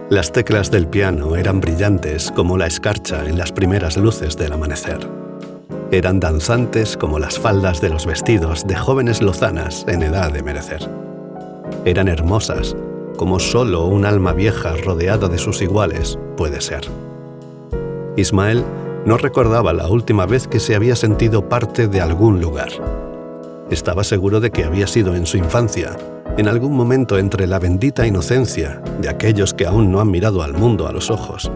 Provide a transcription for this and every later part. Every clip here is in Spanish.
Las teclas del piano eran brillantes como la escarcha en las primeras luces del amanecer. Eran danzantes como las faldas de los vestidos de jóvenes lozanas en edad de merecer. Eran hermosas como solo un alma vieja rodeada de sus iguales puede ser. Ismael no recordaba la última vez que se había sentido parte de algún lugar. Estaba seguro de que había sido en su infancia, en algún momento entre la bendita inocencia de aquellos que aún no han mirado al mundo a los ojos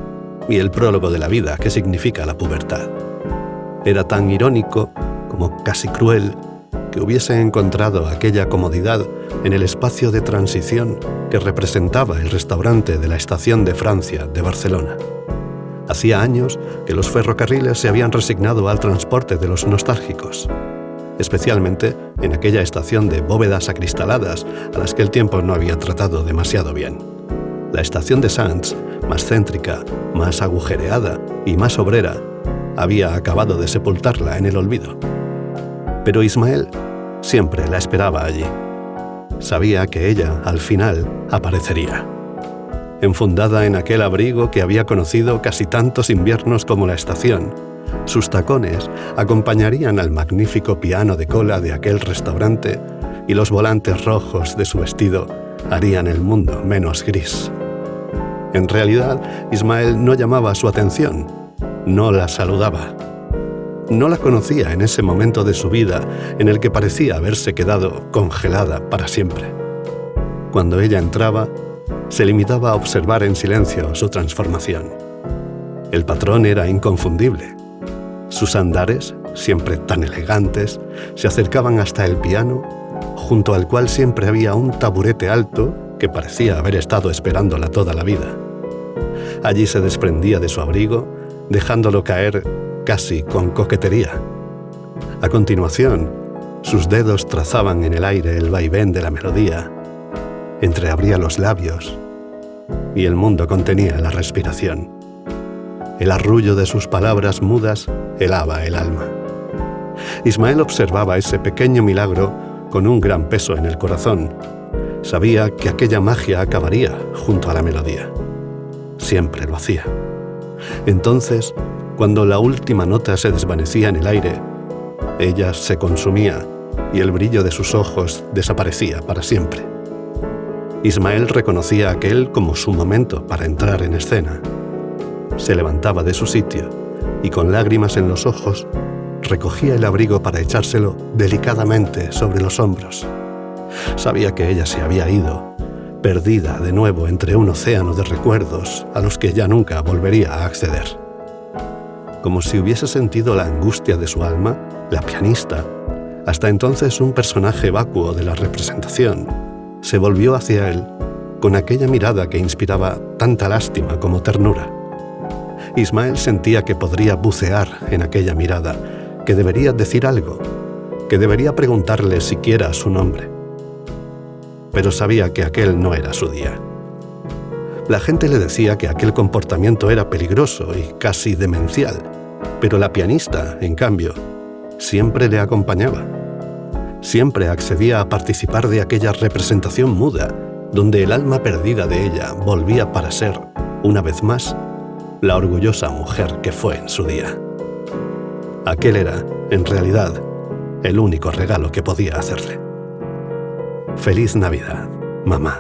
y el prólogo de la vida que significa la pubertad. Era tan irónico como casi cruel que hubiese encontrado aquella comodidad en el espacio de transición que representaba el restaurante de la Estación de Francia de Barcelona. Hacía años que los ferrocarriles se habían resignado al transporte de los nostálgicos, especialmente en aquella estación de bóvedas acristaladas a las que el tiempo no había tratado demasiado bien. La estación de Sants, más céntrica, más agujereada y más obrera, había acabado de sepultarla en el olvido. Pero Ismael siempre la esperaba allí. Sabía que ella, al final, aparecería. Enfundada en aquel abrigo que había conocido casi tantos inviernos como la estación, sus tacones acompañarían al magnífico piano de cola de aquel restaurante y los volantes rojos de su vestido harían el mundo menos gris. En realidad, Ismael no llamaba su atención, no la saludaba. No la conocía en ese momento de su vida en el que parecía haberse quedado congelada para siempre. Cuando ella entraba, se limitaba a observar en silencio su transformación. El patrón era inconfundible. Sus andares, siempre tan elegantes, se acercaban hasta el piano, junto al cual siempre había un taburete alto que parecía haber estado esperándola toda la vida. Allí se desprendía de su abrigo, dejándolo caer casi con coquetería. A continuación, sus dedos trazaban en el aire el vaivén de la melodía, entreabría los labios y el mundo contenía la respiración. El arrullo de sus palabras mudas helaba el alma. Ismael observaba ese pequeño milagro con un gran peso en el corazón. Sabía que aquella magia acabaría junto a la melodía. Siempre lo hacía. Entonces, cuando la última nota se desvanecía en el aire, ella se consumía y el brillo de sus ojos desaparecía para siempre. Ismael reconocía aquel como su momento para entrar en escena. Se levantaba de su sitio y con lágrimas en los ojos recogía el abrigo para echárselo delicadamente sobre los hombros. Sabía que ella se había ido, perdida de nuevo entre un océano de recuerdos a los que ya nunca volvería a acceder. Como si hubiese sentido la angustia de su alma, la pianista, hasta entonces un personaje vacuo de la representación, se volvió hacia él con aquella mirada que inspiraba tanta lástima como ternura. Ismael sentía que podría bucear en aquella mirada, que debería decir algo, que debería preguntarle siquiera su nombre. Pero sabía que aquel no era su día. La gente le decía que aquel comportamiento era peligroso y casi demencial, pero la pianista, en cambio, siempre le acompañaba. Siempre accedía a participar de aquella representación muda, donde el alma perdida de ella volvía para ser, una vez más, la orgullosa mujer que fue en su día. Aquel era, en realidad, el único regalo que podía hacerle. Feliz Navidad, mamá.